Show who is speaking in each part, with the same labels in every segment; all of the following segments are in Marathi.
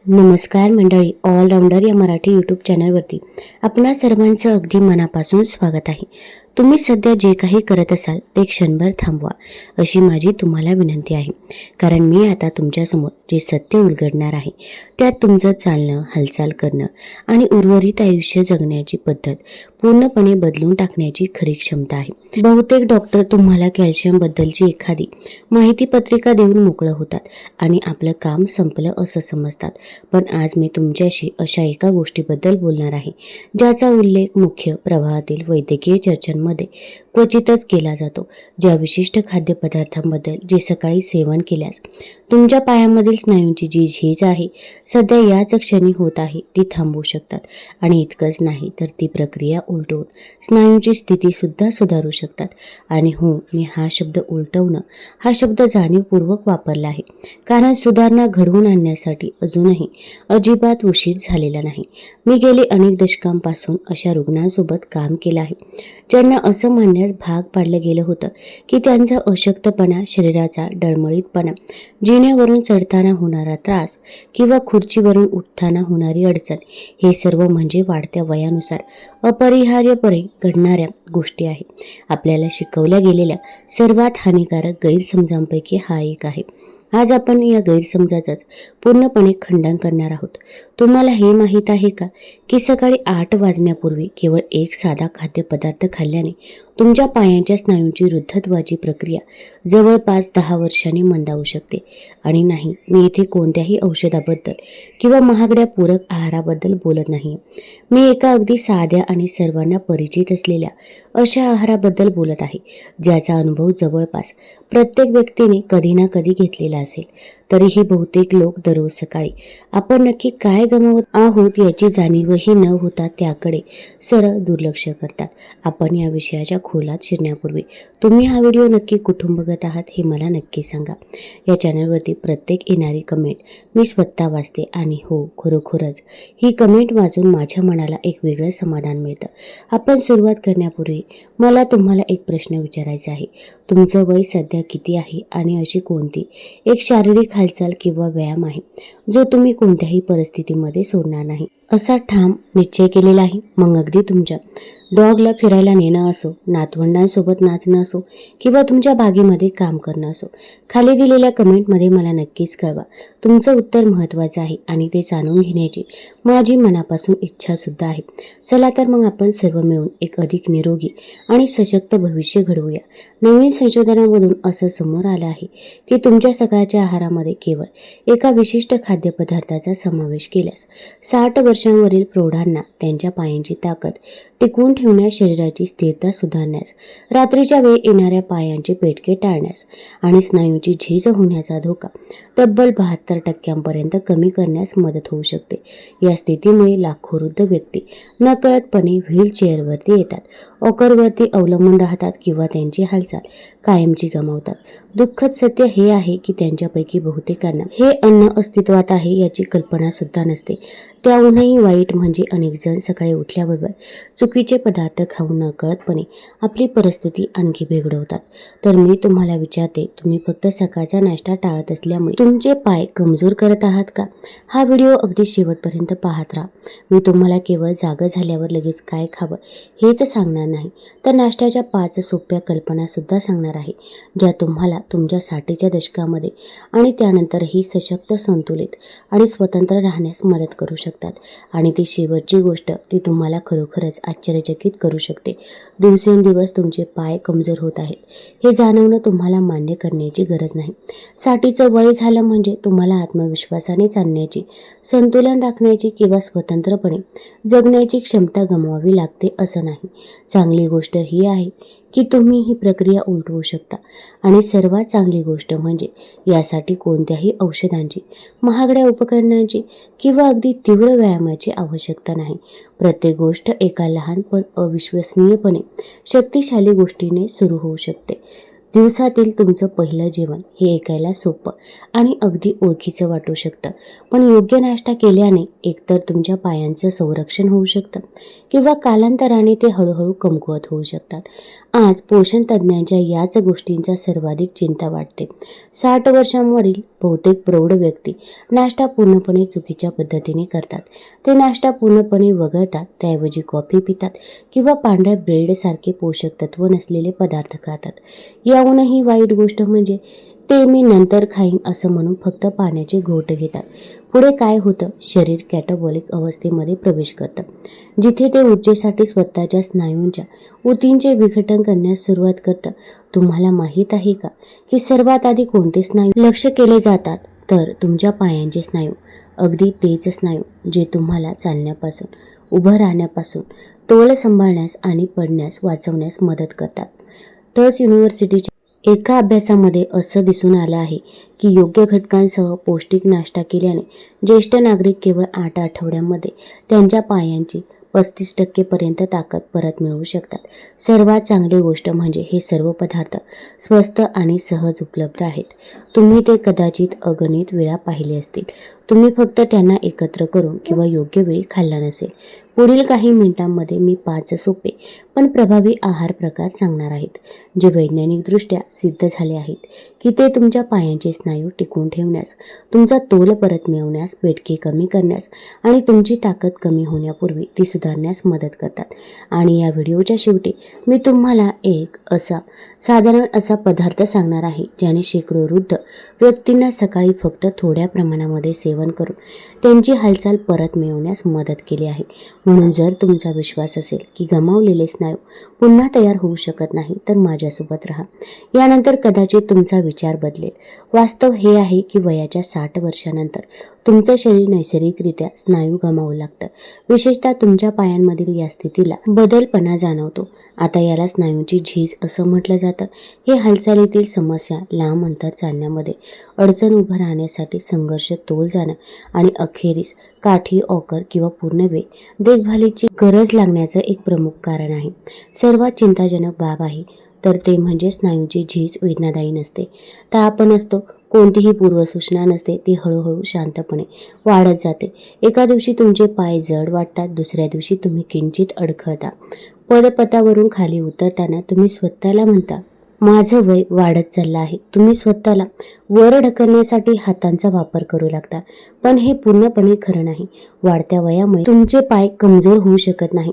Speaker 1: नमस्कार मंडळी, ऑलराऊंडर या मराठी यूट्यूब चॅनलवरती आपणा सर्वांचं अगदी मनापासून स्वागत आहे. तुम्ही सध्या जे काही करत असाल ते क्षणभर थांबवा अशी माझी तुम्हाला विनंती आहे. कारण मी आता तुमच्यासमोर जे सत्य उलगडणार आहे त्यात तुमचं चालणं, हालचाल करणं आणि उर्वरित आयुष्य जगण्याची पद्धत पूर्णपणे बदलून टाकण्याची खरी क्षमता आहे. बहुतेक डॉक्टर तुम्हाला कॅल्शियम बद्दलची एखादी माहिती पत्रिका देऊन मोकळं होतात आणि आपलं काम संपलं असं समजतात. पण आज मी तुमच्याशी अशा एका गोष्टीबद्दल बोलणार आहे ज्याचा उल्लेख मुख्य प्रवाहातील वैद्यकीय चर्चांमध्ये क्वचितच केला जातो. ज्या विशिष्ट खाद्यपदार्थांबद्दल जे सकाळी सेवन केल्यास तुमच्या पायामधील स्नायूंची जी झीज आहे सध्या याच क्षणी होत आहे ती थांबवू शकतात. आणि इतकंच नाही तर ती प्रक्रिया उलटवून स्नायूंची स्थिती सुद्धा सुधारू शकतात. आणि हो, मी हा शब्द उलटवणं हा शब्द जाणीवपूर्वक वापरला आहे, कारण सुधारणा घडवून आणण्यासाठी अजूनही अजिबात उशीर झालेला नाही. मी गेली अनेक दशकांपासून अशा रुग्णांसोबत काम केलं आहे ज्यांना असं मानण्यास भाग पाडलं गेलं होतं की त्यांचा अशक्तपणा, शरीराचा डळमळीतपणा, जिन्यावरून चढताना होणारा त्रास किंवा खुर्चीवरून उठताना होणारी अडचण हे सर्व म्हणजे वाढत्या वयानुसार अपरिहार्यपणे घडणाऱ्या गोष्टी आहेत. आपल्याला शिकवल्या गेलेल्या सर्वात हानिकारक गैरसमजांपैकी हा एक आहे. आज आपण या गैरसमजाचाच पूर्णपणे खंडन करणार आहोत. तुम्हाला हे माहीत आहे का की सकाळी 8 वाजण्यापूर्वी केवळ एक साधा खाद्यपदार्थ खाल्ल्याने तुमच्या पायांच्या स्नायूंची वृद्धत्वाची प्रक्रिया जवळपास 10 वर्षांनी मंदावू शकते. आणि नाही, मी इथे कोणत्याही औषधाबद्दल किंवा महागड्या पूरक आहाराबद्दल बोलत नाही. मी एका अगदी साध्या आणि सर्वांना परिचित असलेल्या अशा आहाराबद्दल बोलत आहे ज्याचा अनुभव जवळपास प्रत्येक व्यक्तीने कधी ना कधी घेतलेला असेल. तरीही बहुतेक लोक दररोज सकाळी आपण नक्की काय गमावत आहोत याची जाणीवही न होता त्याकडे सरळ दुर्लक्ष करतात. आपण या विषयाच्या खोलात शिरण्यापूर्वी तुम्ही हा व्हिडिओ नक्की कुठून बघत आहात हे मला नक्की सांगा. या चॅनलवरती प्रत्येक येणारी कमेंट मी स्वतः वाचते आणि हो, खरोखरच ही कमेंट वाचून माझ्या मनाला एक वेगळं समाधान मिळतं. आपण सुरुवात करण्यापूर्वी मला तुम्हाला एक प्रश्न विचारायचा आहे. तुमचं वय सध्या किती आहे आणि अशी कोणती एक शारीरिक हालचाल किंवा व्यायाम आहे जो तुम्ही कोणत्याही परिस्थितीमध्ये सोडणार नाही असा ठाम निश्चय केलेला आहे? मग अगदी तुमच्या डॉगला फिरायला नेणं असो, नातवंडांसोबत नाचणं असो किंवा तुमच्या बागेमध्ये काम करणं असो, खाली दिलेल्या कमेंटमध्ये मला नक्कीच कळवा. तुमचं उत्तर महत्त्वाचं आहे आणि ते जाणून घेण्याची माझी मनापासून इच्छा सुद्धा आहे. चला तर मग आपण सर्व मिळून एक अधिक निरोगी आणि सशक्त भविष्य घडवूया. नवीन संशोधनामधून असं समोर आलं आहे की तुमच्या सकाळच्या आहारामध्ये केवळ एका विशिष्ट खाद्यपदार्थाचा समावेश केल्यास 60 वर्षांवरील प्रौढांना त्यांच्या पायांची ताकद टिकवून ठेवण्यास, शरीराची स्थिरता सुधारण्यास, रात्रीच्या वेळी येणाऱ्या पायांचे पेटके टाळण्यास आणि स्नायूंची झीज होण्याचा धोका तब्बल 72% कमी करण्यास मदत होऊ शकते. या स्थितीमुळे लाखो वृद्ध व्यक्ती नकळतपणे व्हीलचेअरवरती येतात, वॉकरवरती अवलंबून राहतात किंवा त्यांची हालचाल कायमची गमावतात. दुःखद सत्य हे आहे की त्यांच्यापैकी बहुतेकांना हे अन्न अस्तित्वात आहे याची कल्पना सुद्धा नसते. त्याहूनही वाईट म्हणजे अनेक जण सकाळी उठल्याबरोबर चुकीचे पदार्थ खाऊन नकळतपणे आपली परिस्थिती आणखी बिघडवतात. तर मी तुम्हाला विचारते, तुम्ही फक्त सकाळचा नाश्ता टाळत असल्यामुळे तुमचे पाय कमजोर करत आहात का? हा व्हिडिओ अगदी शेवटपर्यंत पाहत राहा. मी तुम्हाला केवळ जागं झाल्यावर लगेच काय खावं हेच सांगणार नाही, तर नाश्त्याच्या 5 सोप्या कल्पना सुद्धा सांगणार आहे ज्या तुम्हाला तुमच्या 60च्या दशकामध्ये आणि त्यानंतरही सशक्त, संतुलित आणि स्वतंत्र राहण्यास मदत करू शकतात. आणि ती शेवटची गोष्ट ती तुम्हाला खरोखरच आश्चर्यचकित करू शकते. दिवसेंदिवस तुमचे पाय कमजोर होत आहेत हे जाणवणं तुम्हाला मान्य करण्याची गरज नाही. 60चं वय झालं म्हणजे तुम्हाला आत्मविश्वासाने चालण्याची, संतुलन राखण्याची किंवा स्वतंत्रपणे जगण्याची क्षमता गमवावी लागते असं नाही. चांगली गोष्ट ही आहे की तुम्ही ही प्रक्रिया उलटवू शकता. आणि सर्वात चांगली गोष्ट म्हणजे यासाठी कोणत्याही औषधांची, महागड्या उपकरणांची किंवा अगदी तीव्र व्यायामाची आवश्यकता नाही. प्रत्येक गोष्ट एका लहान पण अविश्वसनीयपणे शक्तिशाली गोष्टीने सुरू होऊ शकते. दिवसातील तुमचं पहिलं जेवण हे ऐकायला सोपं आणि अगदी ओळखीचं वाटू शकतं, पण योग्य नाश्ता केल्याने एकतर तुमच्या पायांचं संरक्षण होऊ शकतं किंवा कालांतराने ते हळूहळू कमकुवत होऊ शकतात. आज पोषण तज्ज्ञांच्या याच गोष्टींचा सर्वाधिक चिंता वाटते. 60 वर्षांवरील बहुतेक प्रौढ व्यक्ती नाश्ता पूर्णपणे चुकीच्या पद्धतीने करतात. ते नाश्ता पूर्णपणे वगळतात, त्याऐवजी कॉफी पितात किंवा पांढऱ्या ब्रेडसारखे पोषक तत्व नसलेले पदार्थ खातात. याहूनही वाईट गोष्ट म्हणजे ते मी नंतर खाईन असं म्हणून फक्त पाण्याचे घोट घेतात. पुढे काय होतं? शरीर कॅटाबॉलिक अवस्थेमध्ये प्रवेश करतं, जिथे ते ऊर्जेसाठी स्वतःच्या स्नायूंच्या ऊतींचे विघटन करण्यास सुरुवात करतं. तुम्हाला माहीत आहे का की सर्वात आधी कोणते स्नायू लक्ष केले जातात? तर तुमच्या पायांचे स्नायू. अगदी तेच स्नायू जे तुम्हाला चालण्यापासून, उभं राहण्यापासून, तोल सांभाळण्यास आणि पडण्यास वाचवण्यास मदत करतात. टस युनिव्हर्सिटीच्या एका अभ्यासामध्ये असं दिसून आलं आहे की योग्य घटकांसह पौष्टिक नाश्ता केल्याने ज्येष्ठ नागरिक केवळ 8 आठवड्यांमध्ये त्यांच्या पायांची 35% पर्यंत ताकद परत मिळवू शकतात. सर्वात चांगली गोष्ट म्हणजे हे सर्व पदार्थ स्वस्त आणि सहज उपलब्ध आहेत. तुम्ही ते कदाचित अगणित वेळा पाहिले असतील. तुम्ही फक्त त्यांना एकत्र करून किंवा योग्य वेळी खाल्ला नसेल. पुढील काही मिनिटांमध्ये मी 5 सोपे पण प्रभावी आहार प्रकार सांगणार आहेत, जे वैज्ञानिकदृष्ट्या सिद्ध झाले आहेत की ते तुमच्या पायांचे स्नायू टिकवून ठेवण्यास, तुमचा तोल परत मिळवण्यास, पेटके कमी करण्यास आणि तुमची ताकद कमी होण्यापूर्वी ती सुधारण्यास मदत करतात. आणि या व्हिडिओच्या शेवटी मी तुम्हाला एक साधारण असा पदार्थ सांगणार आहे ज्याने शेकडो वृद्ध व्यक्तींना सकाळी फक्त थोड्या प्रमाणामध्ये सेवन करून त्यांची हालचाल परत मिळवण्यास मदत केली आहे. म्हणून जर तुमचा विश्वास असेल की गमावलेले स्नायू पुन्हा तयार होऊ शकत नाही, तर माझ्यासोबत राहा. यानंतर कदाचित तुमचा विचार बदलेल. वास्तव हे आहे की वयाच्या 60 वर्षानंतर तुमचं शरीर नैसर्गिकरित्या स्नायू गमावू लागतं. विशेषतः तुमच्या पायांमधील या स्थितीला बदलपणा जाणवतो. आता याला स्नायूंची झीज असं म्हटलं जातं. हे हालचालीतील समस्या, लांब अंतर चालण्यामध्ये अडचण, उभं राहण्यासाठी संघर्ष, तोल जाणं आणि अखेरीस काठी, ऑकर किंवा पूर्णवेळ देखभालीची गरज लागण्याचं एक प्रमुख कारण आहे. सर्वात चिंताजनक बाब आहे तर ते म्हणजे स्नायूंची झीज वेदनादायी नसते. ताप नसतो, कोणतीही पूर्वसूचना नसते. ती हळूहळू शांतपणे वाढत जाते. एका दिवशी तुमचे पाय जड वाटतात, दुसऱ्या दिवशी तुम्ही किंचित अडखळता. पदपथावरून खाली उतरताना तुम्ही स्वतःला म्हणता, माझं वय वाढत चाललं आहे. तुम्ही स्वतःला वर ढकलण्यासाठी हातांचा वापर करू लागता, पण हे पूर्णपणे खरं नाही. वाढत्या वयामुळे तुमचे पाय कमजोर होऊ शकत नाही,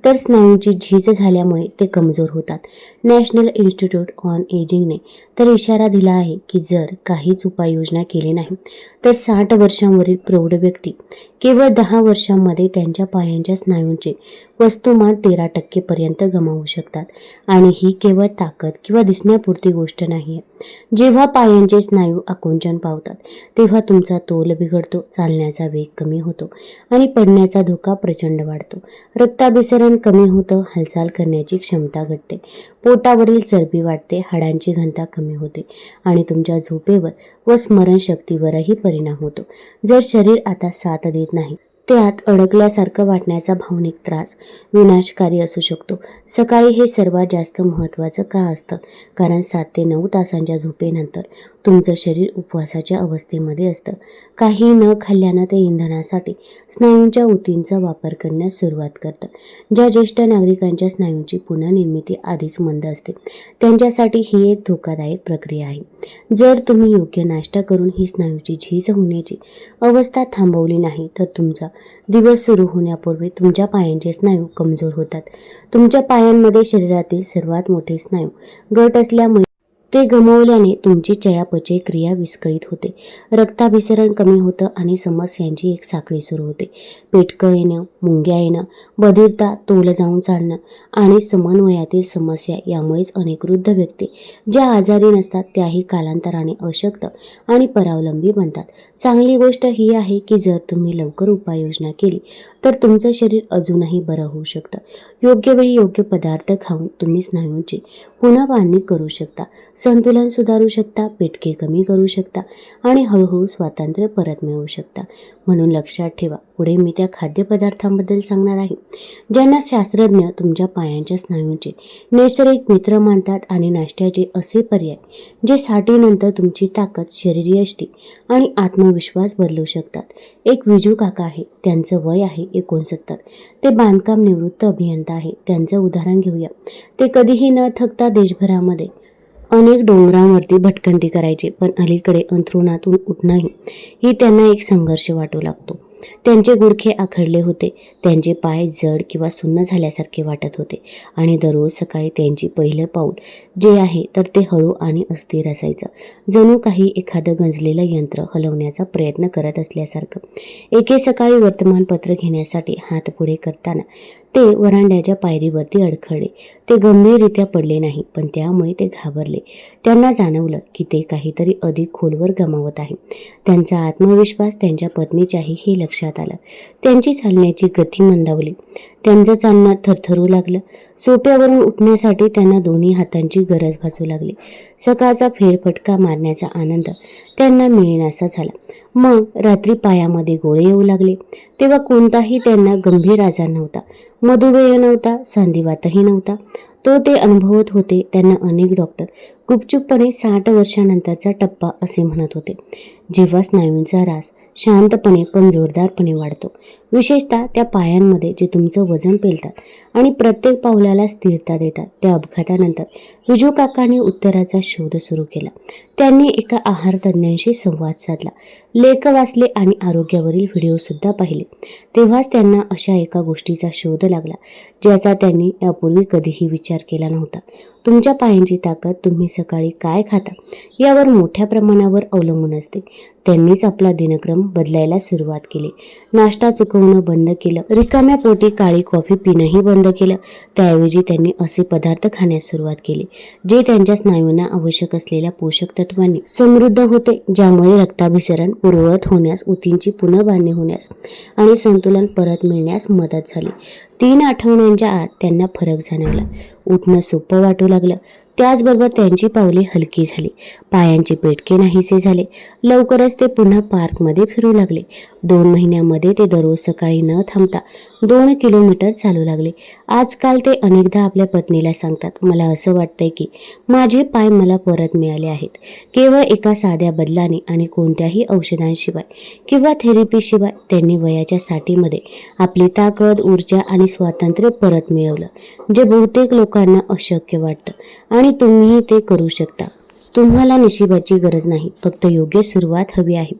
Speaker 1: तर स्नायूंची झीज झाल्यामुळे ते कमजोर होतात. नॅशनल इन्स्टिट्यूट ऑन एजिंगने तर इशारा दिला आहे की जर काहीच उपाययोजना केली नाही तर 60 वर्षांवरील प्रौढ व्यक्ती केवळ 10 वर्षांमध्ये त्यांच्या पायांच्या स्नायूंचे वस्तुमान 13% पर्यंत गमावू शकतात. आणि ही केवळ ताकद किंवा दिसण्यापुरती गोष्ट नाहीये. जेव्हा पायांचे स्नायू आकुंचन पावतात तेव्हा तुमचा तोल बिघडतो, चालण्याचा वेग कमी होतो आणि पडण्याचा धोका प्रचंड वाढतो. रक्ताभिसरण कमी होतं, हालचाल करण्याची क्षमता घटते, पोटावरील चरबी वाढते, हाडांची घनता कमी होते आणि तुमच्या झोपेवर व स्मरणशक्तीवरही परिणाम होतो. जर शरीर आता साथ देत नाही, त्यात अडकल्यासारखं वाटण्याचा भावनिक त्रास विनाशकारी असू शकतो. सकाळी हे सर्वात जास्त महत्त्वाचं का असतं? कारण 7 ते 9 तासांच्या झोपेनंतर तुमचं शरीर उपवासाच्या अवस्थेमध्ये असतं. काही न खाल्ल्यानं ते इंधनासाठी स्नायूंच्या ऊतींचा वापर करण्यास सुरुवात करतं. ज्या ज्येष्ठ नागरिकांच्या स्नायूंची पुनर्निर्मिती आधीच मंद असते, त्यांच्यासाठी ही एक धोकादायक प्रक्रिया आहे. जर तुम्ही योग्य नाश्ता करून ही स्नायूची झीज होण्याची अवस्था थांबवली नाही, तर तुमचा दिवस सुरू होण्यापूर्वी तुमच्या पायांचे स्नायू कमजोर होतात. तुमच्या पायांमध्ये शरीरातील सर्वात मोठे स्नायू गट असल्यामुळे ते गमावल्याने तुमची चयापचय क्रिया विस्कळीत होते, रक्ताभिसरण कमी होतं आणि समस्यांची एक साखळी सुरू होते. पेटकं येणं, मुंग्या येणं, बधिरता, तोल जाऊन चालणं आणि समन्वयातील समस्या. यामुळेच अनेक वृद्ध व्यक्ती ज्या आजारी नसतात त्याही कालांतराने अशक्त आणि परावलंबी बनतात. चांगली गोष्ट ही आहे की जर तुम्ही लवकर उपाययोजना केली तर तुमचं शरीर अजूनही बरं होऊ शकतं. योग्य वेळी योग्य पदार्थ खाऊन तुम्ही स्नायूंची पुनर्बांधणी करू शकता. संतुलन सुधारू शकता, पेटके कमी करू शकता आणि हळूहळू स्वातंत्र्य परत मिळवू शकता. म्हणून लक्षात ठेवा, पुढे मी त्या खाद्यपदार्थांबद्दल सांगणार आहे ज्यांना शास्त्रज्ञ तुमच्या पायांच्या स्नायूंचे नैसर्गिक मित्र मानतात आणि नाश्त्याचे असे पर्याय जे साठीनंतर तुमची ताकद, शरीरयष्टी आणि आत्मविश्वास बदलू शकतात. एक विजू काका आहे, त्यांचं वय आहे 69. ते बांधकाम निवृत्त अभियंता आहे. त्यांचं उदाहरण घेऊया. ते कधीही न थकता देशभरामध्ये अनेक डोंगरांवरती भटकंती करायचे, पण अलीकडे अंथरुणातून उठणंही ही त्यांना एक संघर्ष वाटू लागतो. त्यांचे गुडघे आखडले होते, त्यांचे पाय जड किंवा सुन्न झाल्यासारखे वाटत होते आणि दररोज सकाळी त्यांची पहिलं पाऊल जे आहे तर ते हळू आणि अस्थिर असायचं, जणू काही एखादं गंजलेलं यंत्र हलवण्याचा प्रयत्न करत असल्यासारखं. एके सकाळी वर्तमानपत्र घेण्यासाठी हात पुढे करताना ते वरांड्याच्या पायरीवरती अडखळले. ते गंभीररित्या पडले नाही, पण त्यामुळे ते घाबरले. त्यांना जाणवलं की ते काहीतरी अधिक खोलवर गमावत आहे. त्यांचा आत्मविश्वास त्यांच्या पत्नीच्याही हे लक्षात आलं. त्यांची चालण्याची गती मंदावली. त्यांचं चालणं थरथरू लागलं. सोफ्यावरून उठण्यासाठी त्यांना दोन्ही हातांची गरज भासू लागली. सकाळचा फेरफटका मारण्याचा आनंद त्यांना मिळेनासा झाला. मग रात्री पायामध्ये गोळे येऊ लागले. तेव्हा कोणताही त्यांना गंभीर आजार नव्हता, मधुमेह नव्हता, सांधिवातही नव्हता. तो ते अनुभवत होते. त्यांना अनेक डॉक्टर गुपचूपपणे 60 वर्षानंतरचा टप्पा असे म्हणत होते, जेव्हा स्नायूंचा ऱ्हास शांतपणे पण जोरदारपणे वाढतो, विशेषतः त्या पायांमध्ये जे तुमचं वजन पेलतात आणि प्रत्येक पावलाला स्थिरता देतात. त्या अपघातानंतर विजू काकांनी उत्तराचा शोध सुरू केला. त्यांनी एका आहार तज्ज्ञांशी संवाद साधला, लेख वाचले आणि आरोग्यावरील व्हिडिओसुद्धा पाहिले. तेव्हाच त्यांना अशा एका गोष्टीचा शोध लागला ज्याचा त्यांनी यापूर्वी कधीही विचार केला नव्हता. तुमच्या पायांची ताकद तुम्ही सकाळी काय खाता यावर मोठ्या प्रमाणावर अवलंबून असते. त्यांनीच आपला दिनक्रम बदलायला सुरुवात केली. नाश्ता चुकवणं बंद केलं, रिकाम्या पोटी काळी कॉफी पिणंही बंद केलं. त्याऐवजी त्यांनी असे पदार्थ खाण्यास सुरुवात केली जे त्यांच्या स्नायूंना आवश्यक असलेल्या पोषक तत्वांनी समृद्ध होते, ज्यामुळे रक्ताभिसरण पूर्ववत होण्यास, ऊतींची पुनर्बांधणी होण्यास आणि संतुलन परत मिळण्यास मदत झाली. 3 आठवड्यांच्या आत त्यांना फरक जाणवला. उठणं सोपं वाटू लागलं. त्याचबरोबर त्यांची पावले हलकी झाली. पायांचे पेटके नाहीसे झाले. लवकरच ते पुन्हा पार्कमध्ये फिरू लागले. 2 महिन्यामध्ये ते दररोज सकाळी न थांबता 2 किलोमीटर चालू लागले. आजकाल ते अनेकदा आपल्या पत्नीला सांगतात, मला असं वाटतंय की माझे पाय मला परत मिळाले आहेत. केवळ एका साध्या बदलाने आणि कोणत्याही औषधांशिवाय किंवा थेरपीशिवाय त्यांनी वयाच्या 60मध्ये आपली ताकद, ऊर्जा आणि स्वातंत्र्य परत मिळवलं, जे बहुतेक लोकांना अशक्य वाटतं आणि तुम्हीही ते करू शकता. तुम्हाला नशिबाची गरज नाही, फक्त योग्य सुरुवात हवी आहे.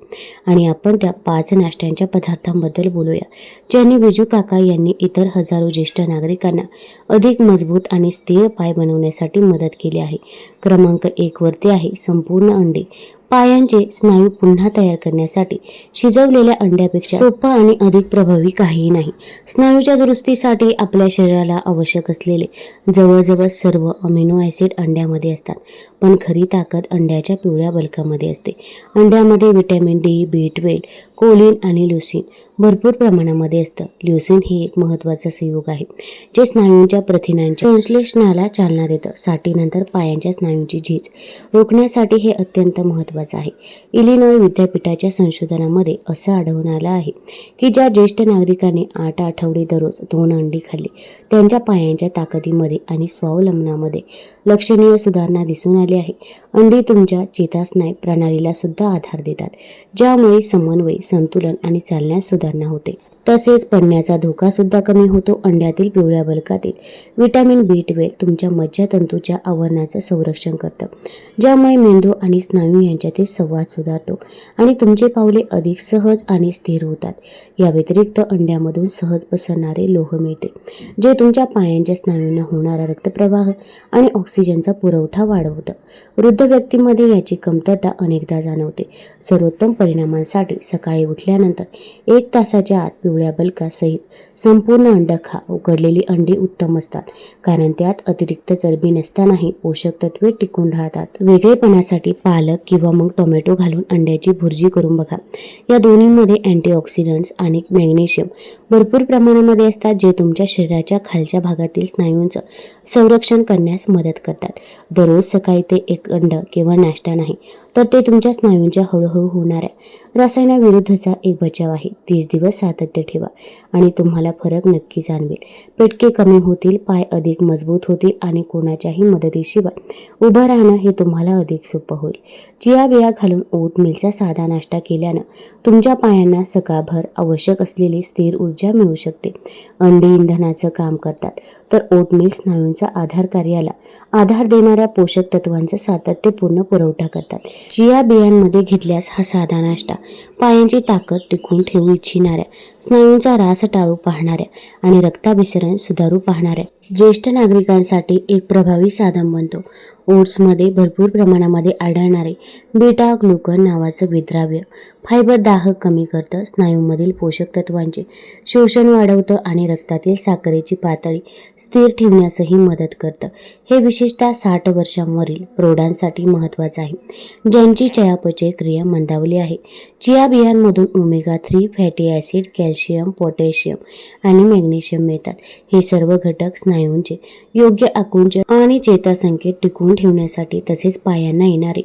Speaker 1: आणि आपण त्या 5 नाश्त्यांच्या पदार्थांबद्दल बोलूया ज्यांनी विजू काका यांनी इतर हजारो ज्येष्ठ नागरिकांना अधिक मजबूत आणि स्थिर पाय बनवण्यासाठी मदत केली आहे. क्रमांक 1 वरती आहे संपूर्ण अंडे. पायांचे स्नायू पुन्हा तयार करण्यासाठी शिजवलेल्या अंड्यापेक्षा सोपं आणि अधिक प्रभावी काहीही नाही. स्नायूच्या दुरुस्तीसाठी आपल्या शरीराला आवश्यक असलेले जवळजवळ सर्व अमिनो ॲसिड अंड्यामध्ये असतात, पण खरी ताकद अंड्याच्या पिवळ्या बलकामध्ये असते. अंड्यामध्ये व्हिटॅमिन डी, B12, कोलिन आणि ल्युसीन भरपूर प्रमाणामध्ये असतं. ल्युसीन हे एक महत्त्वाचं संयुग आहे जे स्नायूंच्या प्रथिनांच्या संश्लेषणाला चालना देतं. साठीनंतर पायांच्या स्नायूंची झीज रोखण्यासाठी हे अत्यंत महत्त्वाचं आहे. इलिनॉय विद्यापीठाच्या संशोधनामध्ये असं आढळून आलं आहे की ज्या ज्येष्ठ नागरिकांनी 8 आठवडे दररोज 2 अंडी खाल्ली, त्यांच्या पायांच्या ताकदीमध्ये आणि स्वावलंबनामध्ये लक्षणीय सुधारणा दिसून आली आहे. अंडी तुमच्या चेतास्नायू प्रणालीला सुद्धा आधार देतात, ज्यामुळे समन्वय, संतुलन आणि चालण्यास सुधारणा होते. तसेच पडण्याचा धोका सुद्धा कमी होतो. अंड्यातील पिवळ्या बलकातील व्हिटॅमिन B12 तुमच्या मज्जातंतूच्या आवरणाचं संरक्षण करतं, ज्यामुळे मेंदू आणि स्नायू यांच्यातील संवाद सुधारतो आणि तुमचे पावले अधिक सहज आणि स्थिर होतात. या व्यतिरिक्त अंड्यामधून सहज पसरणारे लोह मिळते, जे तुमच्या पायांच्या स्नायूंना होणारा रक्तप्रवाह आणि ऑक्सिजनचा पुरवठा वाढवतं. वृद्ध व्यक्तींमध्ये याची कमतरता अनेकदा जाणवते. सर्वोत्तम परिणामांसाठी सकाळी उठल्यानंतर 1 तासाच्या आत पिवळ्या बलकासहित संपूर्ण अंड खा. उकडलेली अंडी उत्तम असतात कारण त्यात अतिरिक्त चरबी नसतानाही पोषक तत्वे टिकून राहतात. वेगळेपणासाठी पालक किंवा मग टोमॅटो घालून अंड्याची भुर्जी करून बघा. या दोन्हीमध्ये अँटीऑक्सिडंट्स आणि मॅग्नेशियम भरपूर प्रमाणामध्ये असतात, जे तुमच्या शरीराच्या खालच्या भागातील स्नायूंचं संरक्षण करण्यास मदत करतात. दररोज सकाळी ते एक अंड किंवा नाश्ता नाही, तर ते तुमच्या स्नायूंच्या हळूहळू होणाऱ्या रसायनाविरुद्धचा एक बचाव आहे. 30 दिवस सातत्य ठेवा आणि तुम्हाला फरक नक्की जाणवेल. पेटके कमी होतील, पाय अधिक मजबूत होतील आणि कोणाच्याही मदतीशिवाय उभं राहणं हे तुम्हाला अधिक सोपं होईल. चिया बिया घालून ओट मिलचा साधा नाश्ता केल्यानं तुमच्या पायांना सकाळभर आवश्यक असलेली स्थिर ऊर्जा मिळू शकते. अंडी इंधनाचं काम करतात, तर ओटमील स्नायूंचा आधार कार्याला आधार देणाऱ्या पोषक तत्वांचा सातत्यपूर्ण पुरवठा करतात. चिया बियांमध्ये घेतल्यास हा साधा नाश्ता पायांची ताकद टिकवून ठेवू इच्छिणाऱ्या, स्नायूंचा ऱ्हास टाळू पाहणाऱ्या आणि रक्ताभिसरण सुधारू पाहणाऱ्या ज्येष्ठ नागरिकांसाठी एक प्रभावी साधन बनतो. ओट्समध्ये भरपूर प्रमाणामध्ये आढळणारे बीटा ग्लुकन नावाचं विद्राव्य फायबर दाह कमी करतं, स्नायूंमधील पोषक तत्वांचे शोषण वाढवतं आणि रक्तातील साखरेची पातळी स्थिर ठेवण्यासही मदत करतं. हे विशेषतः 60 वर्षांवरील प्रौढांसाठी महत्त्वाचं आहे, ज्यांची चयापचय क्रिया मंदावली आहे. चिया बियांमधून omega 3 fatty acid, calcium, potassium आणि मॅग्नेशियम मिळतात. हे सर्व घटक स्नायूंचे योग्य आकुंचन आणि चेतासंकेत टिकवून ठेवण्यासाठी तसेच पायांना येणारे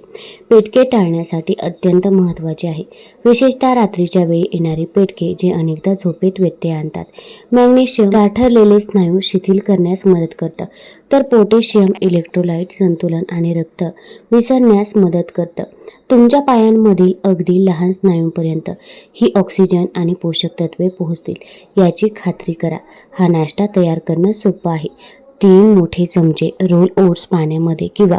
Speaker 1: पेटके टाळण्यासाठी अत्यंत महत्त्वाचे आहे. विशेषतः रात्रीच्या वेळी येणारे पेटके, जे अनेकदा झोपेत व्यत्यय आणतात. मॅग्नेशियम दाठरलेले स्नायू शिथिल करण्यास मदत करतं, तर पोटॅशियम इलेक्ट्रोलाइट संतुलन आणि रक्त विसरण्यास मदत करतं. तुमच्या पायांमधील अगदी लहान स्नायूंपर्यंत ही ऑक्सिजन आणि पोषक तत्वे पोहोचतील याची खात्री करा. हा नाश्ता तयार करणं सोपं आहे. 3 मोठे चमचे रोल ओट्स पाण्यामध्ये किंवा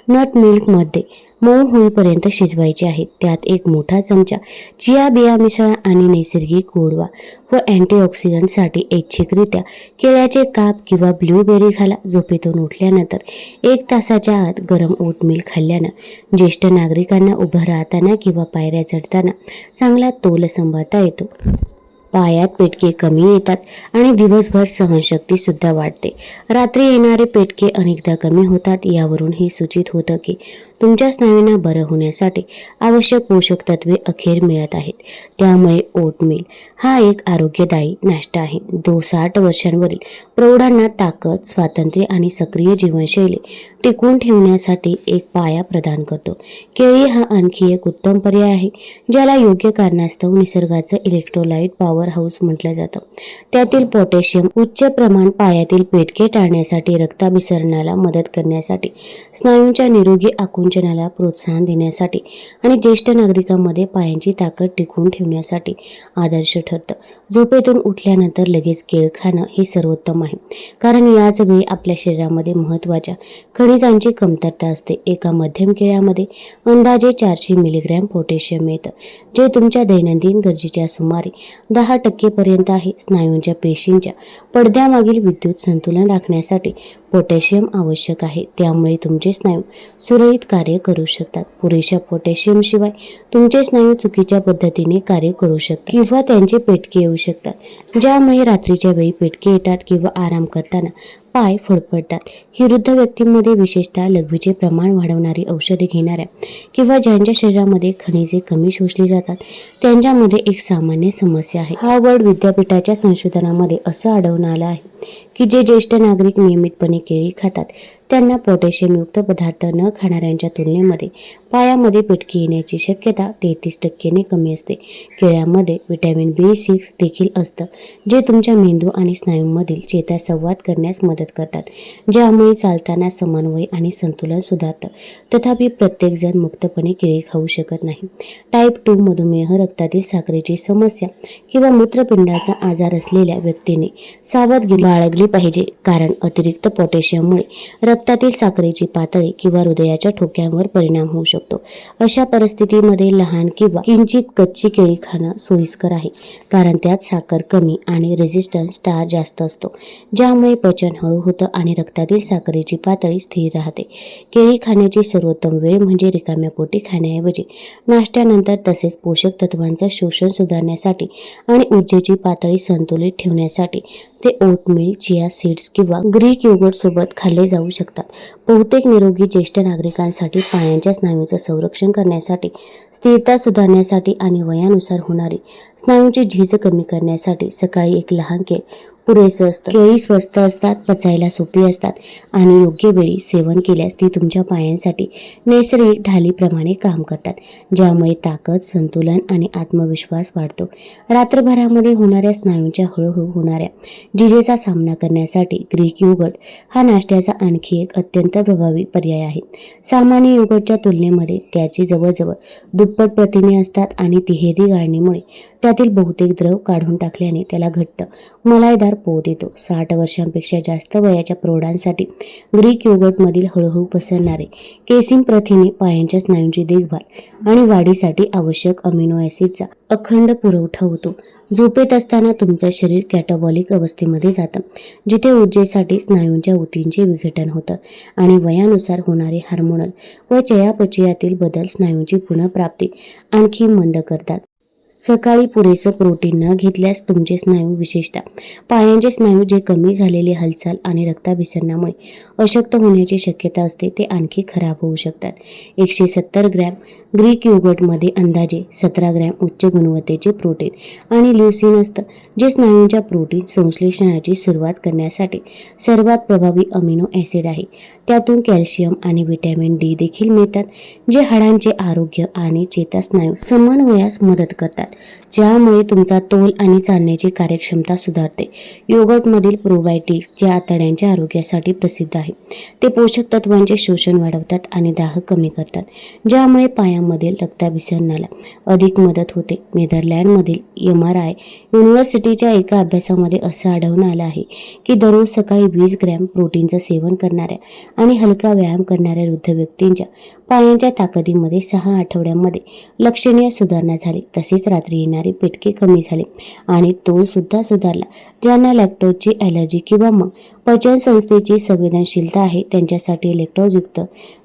Speaker 1: नट मिल्कमध्ये मऊ होईपर्यंत शिजवायचे आहेत. त्यात 1 मोठा चमचा चिया बिया मिसळा आणि नैसर्गिक गोडवा व अँटीऑक्सिडंटसाठी ऐच्छिकरित्या केळ्याचे काप किंवा ब्लूबेरी घाला. झोपेतून उठल्यानंतर 1 तासाच्या आत गरम ओटमील खाल्ल्यानं ज्येष्ठ नागरिकांना उभं राहताना किंवा पायऱ्या चढताना चांगला तोल सांभाळता येतो. पायात पेटके कमी येतात आणि दिवसभर सहनशक्ती सुद्धा वाढते. रात्री येणारे पेटके अनेकदा कमी होतात. यावरून हे सूचित होतं की तुमच्या स्नायूंना बरं होण्यासाठी आवश्यक पोषक तत्वे अखेर मिळत आहेत. त्यामुळे ओटमील हा एक आरोग्यदायी नाश्ता आहे. 60 वर्षांवरील प्रौढांना ताकद, स्वातंत्र्य आणि सक्रिय जीवनशैली टिकवून ठेवण्यासाठी एक पाया प्रदान करतो. केळी हा आणखी एक उत्तम पर्याय आहे, ज्याला योग्य कारणास्तव निसर्गाचं इलेक्ट्रोलाइट पॉवर हाऊस म्हटलं जातं. त्यातील पोटॅशियम उच्च प्रमाण पायातील पेटके टाळण्यासाठी, रक्ताभिसरणाला मदत करण्यासाठी, स्नायूंच्या निरोगी आकुंचनाला प्रोत्साहन देण्यासाठी आणि ज्येष्ठ नागरिकांमध्ये पायांची ताकद टिकवून ठेवण्यासाठी आदर्श ठरतं. झोपेतून उठल्यानंतर लगेच केळ खाणं हे सर्वोत्तम आहे, कारण याच वेळी आपल्या शरीरामध्ये महत्त्वाच्या खनिजांची कमतरता असते. एका मध्यम केळ्यामध्ये अंदाजे 400 मिलीग्रॅम पोटॅशियम मिळतं, जे तुमच्या दैनंदिन गरजेच्या सुमारे 10% पर्यंत आहे. स्नायूंच्या पेशींच्या पडद्यामागील विद्युत संतुलन राखण्यासाठी पोटॅशियम आवश्यक आहे, त्यामुळे तुमचे स्नायू सुरळीत कार्य करू शकतात. पुरेशा पोटॅशियमशिवाय तुमचे स्नायू चुकीच्या पद्धतीने कार्य करू शकतात किंवा त्यांचे पेटके येऊ शकतात, ज्यामुळे रात्रीच्या वेळी पेटके येतात किंवा आराम करताना पाय फडफडतात. ही वृद्ध व्यक्तींमध्ये, विशेषतः लघवीचे प्रमाण वाढवणारी औषधे घेणाऱ्या किंवा ज्यांच्या शरीरामध्ये खनिजे कमी शोषली जातात, त्यांच्यामध्ये एक सामान्य समस्या आहे. हार्वर्ड विद्यापीठाच्या संशोधनामध्ये असं आढळून आलं आहे की जे ज्येष्ठ नागरिक नियमितपणे केळी खातात, त्यांना पोटॅशियमयुक्त पदार्थ न खाणाऱ्यांच्या तुलनेमध्ये पायामध्ये पेटके येण्याची शक्यता 33% कमी असते. केळ्यामध्ये व्हिटॅमिन B6 देखील असतं, जे तुमच्या मेंदू आणि स्नायूंमधील चेतासंवाद करण्यास मदत करतात, ज्यामुळे चालताना समन्वय आणि संतुलन सुधारतं. तथापि प्रत्येकजण मुक्तपणे केळी खाऊ शकत नाही. टाईप 2 मधुमेह, रक्तातील साखरेची समस्या किंवा मूत्रपिंडाचा आजार असलेल्या व्यक्तीने सावधगिरी बाळगली पाहिजे, कारण अतिरिक्त पोटॅशियममुळे रक्तातील साखरेची पातळी किंवा हृदयाच्या ठोक्यांवर परिणाम होऊ शकतो. अशा परिस्थितीमध्ये लहान किंवा किंचित कच्ची केळी खाणं सोयीस्कर आहे, कारण त्यात साखर कमी आणि रेझिस्टन्स स्टार्च जास्त असतो, ज्यामुळे पचन हळू होतं आणि रक्तातील साखरेची पातळी स्थिर राहते. केळी खाण्याची सर्वोत्तम वेळ म्हणजे रिकाम्या पोटी खाण्याऐवजी नाश्त्यानंतर, तसेच पोषक तत्वांचं शोषण सुधारण्यासाठी आणि ऊर्जेची पातळी संतुलित ठेवण्यासाठी ते ओटमील, चिया सीड्स किंवा ग्रीक योगर्ट सोबत खाल्ले जाऊ शकतात. बहुतेक निरोगी ज्येष्ठ नागरिकांसाठी पायांच्या स्नायूंचं संरक्षण करण्यासाठी, स्थिरता सुधारण्यासाठी आणि वयानुसार होणारी स्नायूंची झीज कमी करण्यासाठी सकाळी एक लहान केळ पुरेसं असतं. केळी स्वस्त असतात, पचायला सोपी असतात आणि योग्य वेळी सेवन केल्यास ती तुमच्या पायांसाठी नैसर्गिक ढालीप्रमाणे काम करतात, ज्यामुळे ताकद, संतुलन आणि आत्मविश्वास वाढतो. रात्रभरामध्ये होणाऱ्या स्नायूंच्या हळूहळू होणाऱ्या झिजेचा सामना करण्यासाठी ग्रीक योगर्ट हा नाश्त्याचा आणखी एक अत्यंत प्रभावी पर्याय आहे. सामान्य योगर्टच्या तुलनेमध्ये त्याची जवळजवळ दुप्पट प्रथिने असतात आणि तिहेरी गाळणीमुळे त्यातील बहुतेक द्रव काढून टाकल्याने त्याला घट्ट, मलाईदार पोत येतो. 60 वर्षांपेक्षा जास्त वयाच्या प्रौढांसाठी ग्रीक योगर्टमधील हळूहळू पसरणारे केसिन प्रथिने पायांच्या स्नायूंची देखभाल आणि वाढीसाठी आवश्यक अमिनो ॲसिडचा अखंड पुरवठा होतो. झोपेत असताना तुमचं शरीर कॅटाबॉलिक अवस्थेमध्ये जातं, जिथे ऊर्जेसाठी स्नायूंच्या ऊतींचे विघटन होतं आणि वयानुसार होणारे हार्मोनल व चयापचयातील बदल स्नायूंची पुनर्प्राप्ती आणखी मंद करतात. सकाळी पुरेसं प्रोटीन न घेतल्यास तुमचे स्नायू, विशेषतः पायांचे स्नायू जे कमी झालेली हालचाल आणि रक्ताभिसरणामुळे अशक्त होण्याची शक्यता असते, ते आणखी खराब होऊ शकतात. 170 ग्रॅम ग्रीक योगर्टमध्ये अंदाजे 17 ग्रॅम उच्च गुणवत्तेचे प्रोटीन आणि ल्युसीन असतं, जे स्नायूंच्या प्रोटीन संश्लेषणाची सुरुवात करण्यासाठी सर्वात प्रभावी अमिनो ॲसिड आहे. त्यातून कॅल्शियम आणि व्हिटॅमिन डी देखील मिळतात, जे हाडांचे आरोग्य आणि चेतास्नायू समन्वयास मदत करतात, ज्यामुळे तुमचा तोल आणि चालण्याची कार्यक्षमता सुधारते. योगर्टमधील प्रोबायोटिक्स, जे आतड्यांच्या आरोग्यासाठी प्रसिद्ध आहे, ते पोषक तत्वांचे शोषण वाढवतात आणि दाह कमी करतात, ज्यामुळे पायांमधील रक्ताभिसरणाला अधिक मदत होते. नेदरलँडमधील MRI युनिव्हर्सिटीच्या एका अभ्यासामध्ये असं आढळून आलं आहे की दररोज सकाळी 20 ग्रॅम प्रोटीनचं सेवन करणाऱ्या आणि हलका व्यायाम करणाऱ्या वृद्ध व्यक्तींच्या पायांच्या ताकदीमध्ये 6 आठवड्यांमध्ये लक्षणीय सुधारणा झाली. तसेच रात्री येणारे पेटके कमी झाले आणि तोल सुद्धा सुधारला. ज्यांना लॅक्टोजची ॲलर्जी किंवा मग पचनसंस्थेची संवेदनशीलता आहे, त्यांच्यासाठी लॅक्टोजयुक्त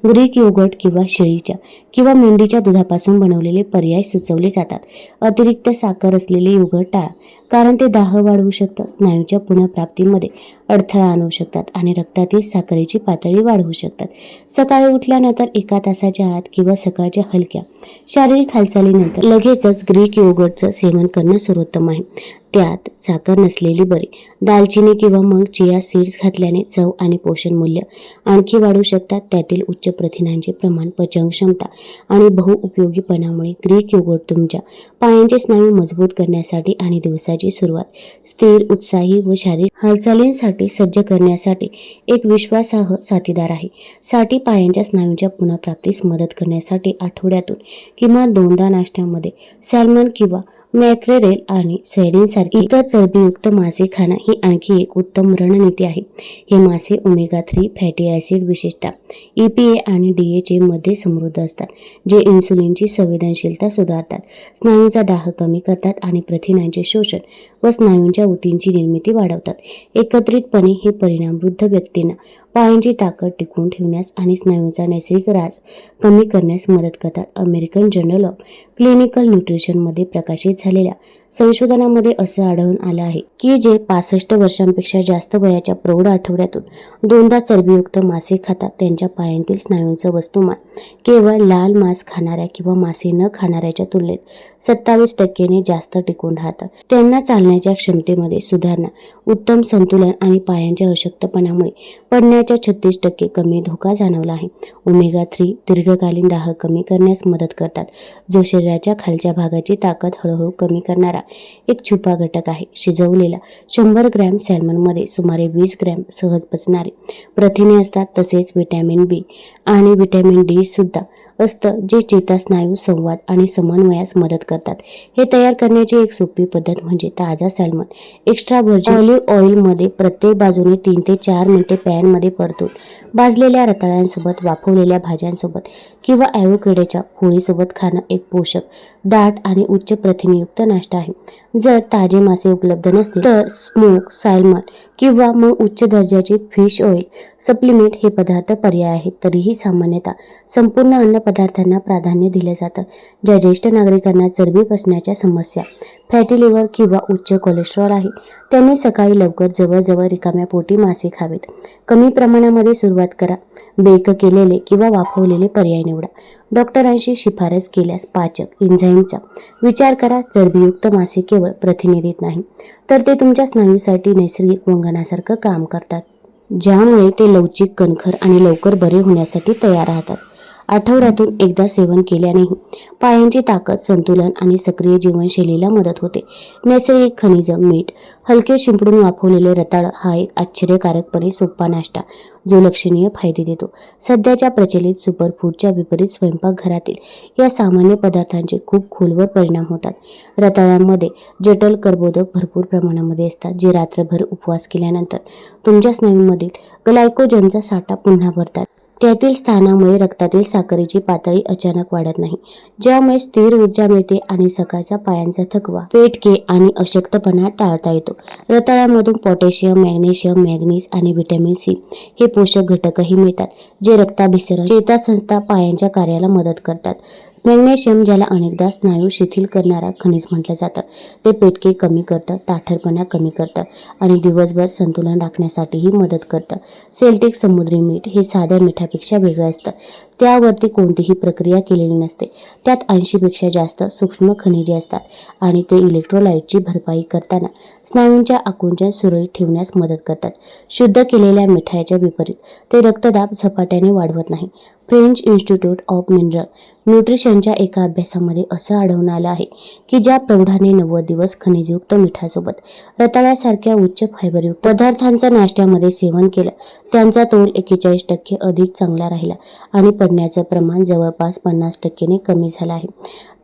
Speaker 1: ग्रीक योगर्ट किंवा शेळीच्या किंवा मेंढीच्या दुधापासून बनवलेले पर्याय सुचवले जातात. अतिरिक्त साखर असलेले योगर्ट टाळा, कारण ते दाह वाढवू शकतं, स्नायूच्या पुनर्प्राप्तीमध्ये अडथळा आणू शकतात आणि रक्तातील साखरेची पातळी वाढवू शकतात. सकाळी उठल्यानंतर 1 तासाच्या आत किंवा सकाळच्या हलक्या शारीरिक हालचालीनंतर लगेचच ग्रीक योगर्टचं सेवन करणं सर्वोत्तम आहे. त्यात साखर नसलेली बरी, दालचिनी किंवा मग चिया सीड्स घातल्याने चव आणि पोषण मूल्य आणखी वाढू शकतात. त्यातील उच्च प्रथिनांचे प्रमाण, पचनक्षमता आणि बहुउपयोगीपणामुळे ग्रीक योगर्ट तुमच्या पायांचे स्नायू मजबूत करण्यासाठी आणि दिवसाची सुरुवात स्थिर, उत्साही व शारीरिक हालचालींसाठी सज्ज करण्यासाठी एक विश्वासार्ह साथीदार आहे. साठी पायांच्या स्नायूंच्या पुनर्प्राप्तीस मदत करण्यासाठी आठवड्यातून किमान 2दा नाश्त्यामध्ये सॅल्मन किंवा मॅक्रेरेल आणि सॅर्डिनसारखी इतर चरबीयुक्त मासे खाणं ही आणखी एक उत्तम रणनीती आहे. हे मासे ओमेगा 3 फॅटी ॲसिड, विशेषतः EPA आणि DHA मध्ये समृद्ध असतात, जे इन्सुलिनची संवेदनशीलता सुधारतात, स्नायूंचा दाह कमी करतात आणि प्रथिनांचे शोषण व स्नायूंच्या ऊतींची निर्मिती वाढवतात. एकत्रितपणे हे परिणाम वृद्ध व्यक्तींना पायांची ताकद टिकवून ठेवण्यास आणि स्नायूंचा नैसर्गिक ऱ्हास कमी करण्यास मदत करतात. अमेरिकन जर्नल ऑफ क्लिनिकल न्यूट्रिशनमध्ये प्रकाशित झालेल्या संशोधनामध्ये असं आढळून आलं आहे की जे 65 वर्षांपेक्षा जास्त वयाच्या प्रौढ आठवड्यातून 2दा चरबीयुक्त मासे खातात, त्यांच्या पायांतील स्नायूंचं वस्तुमान केवळ लाल मांस खाणाऱ्या किंवा मासे न खाणाऱ्याच्या तुलनेत 27% जास्त टिकून राहतात. त्यांना चालण्याच्या क्षमतेमध्ये सुधारणा, उत्तम संतुलन आणि पायांच्या अशक्तपणामुळे पडण्याच्या 36% कमी धोका जाणवला आहे. ओमेगा 3 दीर्घकालीन दाह कमी करण्यास मदत करतात, जो शरीराच्या खालच्या भागाची ताकद हळूहळू कमी करणारा एक छुपा घटक आहे. शिजवलेल्या 100 ग्रॅम सॅल्मनमध्ये सुमारे 20 ग्रॅम सहज पचणारे प्रथिने असतात, तसेच व्हिटॅमिन B आणि व्हिटॅमिन D सुद्धा असतं जे चेतास्नायू संवाद आणि समन्वयास मदत करतात. हे तयार करण्याची एक सोपी पद्धत म्हणजे ताजा सॅल्मन एक्स्ट्रा व्हर्जिन ऑलिव्ह ऑइलमध्ये प्रत्येक बाजूने 3 ते 4 मिनिटे पॅनमध्ये परतून भाजलेल्या रताळ्यांसोबत, वाफवलेल्या भाज्यांसोबत किंवा ॲव्होकॅडोच्या फोडीसोबत खाणं एक पोषक, दाट आणि उच्च प्रथिनयुक्त नाश्ता आहे. जर ताजे मासे उपलब्ध नसतील तर स्मोक सॅल्मन किंवा मग उच्च दर्जाचे फिश ऑइल सप्लिमेंट हे पदार्थ पर्याय आहेत. तरीही सामान्यतः संपूर्ण अन्न पदार्थांना प्राधान्य दिलं जातं. ज्या ज्येष्ठ नागरिकांना चरबी पचण्याच्या समस्या, फॅटी लिव्हर किंवा उच्च कोलेस्ट्रॉल आहे त्यांनी सकाळी लवकर जवळजवळ रिकाम्या पोटी मासे खावेत. कमी प्रमाणामध्ये सुरुवात करा. बेक केलेले किंवा वाफवलेले पर्याय निवडा. डॉक्टरांशी शिफारस केल्यास पाचक एन्झाईमचा विचार करा. चरबीयुक्त मासे केवळ प्रथिने देत नाही तर ते तुमच्या स्नायूसाठी नैसर्गिक वंगणासारखं काम करतात, ज्यामुळे ते लवचिक, कणखर आणि लवकर बरे होण्यासाठी तयार राहतात. आठवड्यातून एकदा सेवन केल्यानेही पायांची ताकद, संतुलन आणि सक्रिय जीवनशैलीला मदत होते. नैसर्गिक खनिज, मीठ, हलके शिंपडून वाफवलेले रताळ हा एक आश्चर्यकारकपणे सोपा नाश्ता जो लक्षणीय फायदे देतो. सध्याच्या प्रचलित सुपरफूडच्या विपरीत स्वयंपाकघरातील या सामान्य पदार्थांचे खूप खोलवर परिणाम होतात. रताळ्यांमध्ये जठर कर्बोदक भरपूर प्रमाणामध्ये असतात, जे रात्रभर उपवास केल्यानंतर तुमच्या स्नायूंमधील ग्लायकोजनचा साठा पुन्हा भरतात. त्यातील स्थानामुळे रक्तातील साखरेची पातळी अचानक वाढत नाही, ज्यामुळे स्थिर ऊर्जा मिळते आणि सकाळचा पायांचा थकवा, पेटके आणि अशक्तपणा टाळता येतो. रताळ्यामधून पोटॅशियम, मॅग्नेशियम, मॅंगनीज आणि व्हिटॅमिन सी हे पोषक घटकही मिळतात, जे रक्ताभिसरण, चेतासंस्था, पायांच्या कार्याला मदत करतात. मॅग्नेशियम, ज्याला अनेकदा स्नायू शिथिल करणारा खनिज म्हटलं जातं, ते पेटके कमी करतं, ताठरपणा कमी करतं आणि दिवसभर संतुलन राखण्यासाठीही मदत करतं. सेल्टिक समुद्री मीठ हे साध्या मिठापेक्षा वेगळं असतं. त्यावरती कोणतीही प्रक्रिया केलेली नसते. त्यात 80पेक्षा जास्त सूक्ष्म खनिजे असतात आणि ते इलेक्ट्रोलाइटची भरपाई करताना स्नायूंच्या आकुंचन सुरळीत ठेवण्यास मदत करतात. शुद्ध केलेल्या मिठाच्या विपरीत ते रक्तदाब झपाट्याने वाढवत नाही. फ्रेंच इन्स्टिट्यूट ऑफ मिनरल न्यूट्रिशनच्या एका अभ्यासामध्ये असं आढळून आलं आहे की ज्या प्रौढांनी 90 दिवस खनिजयुक्त मिठासोबत रताळ्यासारख्या उच्च फायबरयुक्त पदार्थांचं नाश्त्यामध्ये सेवन केलं, त्यांचा तोल 41% अधिक चांगला राहिला आणि पडण्याचं प्रमाण जवळपास 50% कमी झालं आहे.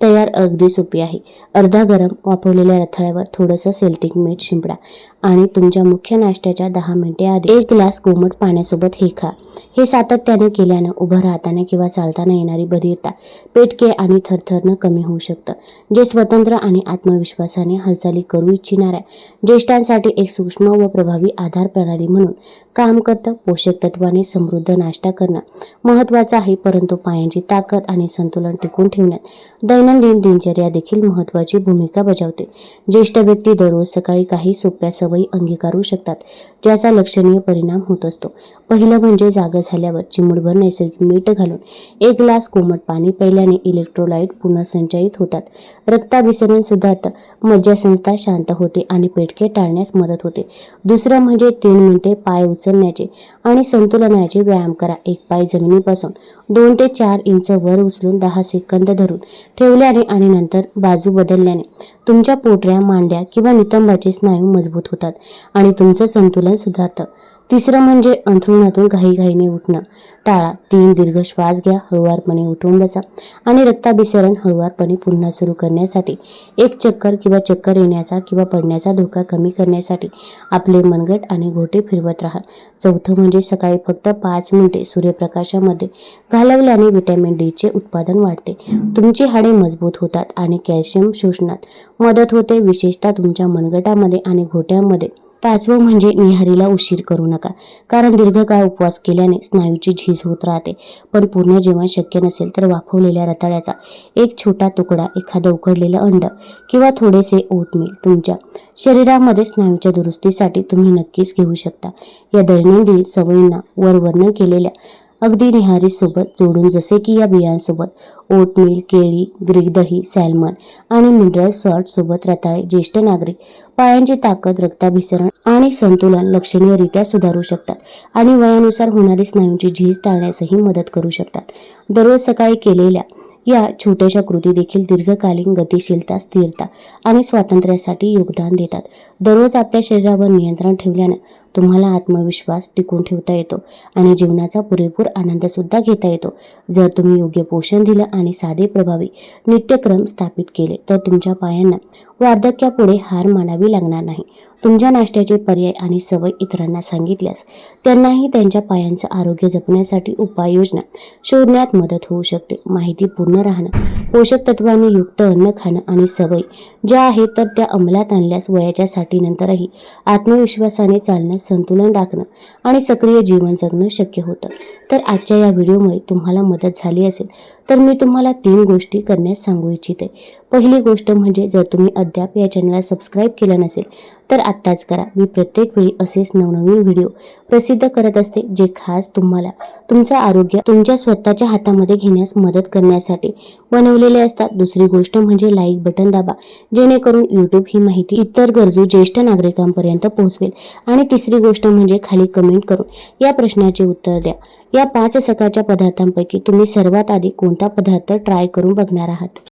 Speaker 1: तयार अगदी सोपी आहे. अर्धा गरम वाफवलेल्या रताळ्यावर थोडंसं सेल्टिक मीठ शिंपडा आणि तुमच्या मुख्य नाश्त्याच्या 10 मिनिटे आधी 1 ग्लास कोमट पाण्यासोबत हे खा. हे सातत्याने केल्यानं उभं राहताना किंवा चालताना येणारी बधिरता, पेटके आणि थरथरणं कमी होऊ शकतं, जे स्वतंत्र आणि आत्मविश्वासाने हालचाली करू इच्छिणाऱ्या ज्येष्ठांसाठी एक सूक्ष्म व प्रभावी आधार प्रणाली म्हणून काम करतं. पोषक तत्वाने समृद्ध नाश्ता करणं महत्त्वाचं आहे, परंतु पायांची ताकद आणि संतुलन टिकून ठेवण्यात दैनंदिन दिनचर्या देखील महत्त्वाची भूमिका बजावते. ज्येष्ठ व्यक्ती दररोज सकाळी काही सोप्या सवयी अंगीकारू शकतात, ज्याचा लक्षणीय परिणाम होत असतो. पहिलं म्हणजे जागं झाल्यावर चिमूटभर नैसर्गिक मीठ घालून 1 ग्लास कोमट पाणी प्यायल्याने इलेक्ट्रोलाइट पुनर्संचयित होतात, रक्ताभिसरण सुधारतं, मज्जासंस्था शांत होते आणि पेटके टाळण्यास मदत होते. दुसरं म्हणजे 3 मिनिटे पाय उचलण्याचे आणि संतुलनाचे व्यायाम करा. एक पाय जमिनीपासून 2 ते 4 इंच वर उचलून 10 सेकंद धरून ठेवल्याने आणि नंतर बाजू बदलल्याने तुमच्या पोटऱ्या, मांड्या किंवा नितंबाचे स्नायू मजबूत होतात आणि तुमचं संतुलन सुधारतं. तिसरं म्हणजे अंथरुणातून घाईघाईने उठणं टाळा. 3 दीर्घ श्वास घ्या, हळुवारपणे उठून बसा आणि रक्ताभिसरण हळुवारपणे पुन्हा सुरू करण्यासाठी, एक चक्कर येण्याचा किंवा पडण्याचा धोका कमी करण्यासाठी आपले मनगट आणि घोटे फिरवत राहा. चौथं म्हणजे सकाळी फक्त 5 मिनिटे सूर्यप्रकाशामध्ये घालवल्याने व्हिटॅमिन डी चे उत्पादन वाढते, तुमची हाडे मजबूत होतात आणि कॅल्शियम शोषणात मदत होते, विशेषतः तुमच्या मनगटामध्ये आणि घोट्यांमध्ये. 5वं म्हणजे निहारीला उशीर करू नका, कारण दीर्घकाळ उपवास केल्याने स्नायूची झीज होत राहते. पण पूर्ण जेवण शक्य नसेल तर वाफवलेल्या रताळ्याचा एक छोटा तुकडा, एखादं उकडलेलं अंड किंवा थोडेसे ओटमील तुमच्या शरीरामध्ये स्नायूच्या दुरुस्तीसाठी तुम्ही नक्कीच घेऊ शकता. या दैनंदिन सवयींना वर वर्णन केलेल्या अगदी निहारीसोबत जोडून, जसे की या बियांसोबत ओटमील, केळी, ग्रीक दही, सॅल्मन आणि मिनरल सॉल्ट सोबत रताळे, ज्येष्ठ नागरिक पायांची ताकद, रक्ताभिसरण आणि संतुलन लक्षणीयरित्या सुधारू शकतात आणि वयानुसार होणारी स्नायूंची झीज टाळण्यासही मदत करू शकतात. दररोज सकाळी केलेल्या या छोट्याशा कृती देखील दीर्घकालीन गतिशीलता, स्थिरता आणि स्वातंत्र्यासाठी योगदान देतात. दररोज आपल्या शरीरावर नियंत्रण ठेवल्यानं तुम्हाला आत्मविश्वास टिकून ठेवता येतो आणि जीवनाचा पुरेपूर आनंद सुद्धा घेता येतो. जर तुम्ही योग्य पोषण दिलं आणि साधे प्रभावी नित्यक्रम स्थापित केले तर तुमच्या पायांना वार्धक्यापुढे हार मानावी लागणार नाही. तुमच्या नाश्त्याचे पर्याय आणि सवय इतरांना सांगितल्यास त्यांनाही त्यांच्या पायांचं आरोग्य जपण्यासाठी उपाययोजना शोधण्यात मदत होऊ शकते. माहिती पूर्ण राहणं, पोषक तत्वांनी युक्त अन्न खाणं आणि सवय ज्या आहेत तर त्या अंमलात आणल्यास वयाच्या 60 नंतरही आत्मविश्वासाने चालणं, संतुलन राखणं आणि सक्रिय जीवन जगणं शक्य होतं. तर आजच्या या व्हिडिओमुळे तुम्हाला मदत झाली असेल तर मी तुम्हाला 3 गोष्टी करण्यास सांगू इच्छिते. पहिली गोष्ट म्हणजे जर तुम्ही अद्याप या चॅनलला सबस्क्राईब केलं नसेल तर आत्ताच करा. मी प्रत्येक वेळी असेच नवनवीन व्हिडिओ प्रसिद्ध करत असते जे खास तुम्हाला तुमचं आरोग्य तुमच्या स्वतःच्या हातामध्ये घेण्यास मदत करण्यासाठी बनवलेले असतात. दुसरी गोष्ट म्हणजे लाईक बटन दाबा, जेणेकरून यूट्यूब ही माहिती इतर गरजू ज्येष्ठ नागरिकांपर्यंत पोहोचवेल. आणि तिसरी गोष्ट म्हणजे खाली कमेंट करून या प्रश्नाचे उत्तर द्या. या 5 सकाळच्या पदार्थांपैकी तुम्ही सर्वात आधी कोणता पदार्थ ट्राय करून बघणार आहात?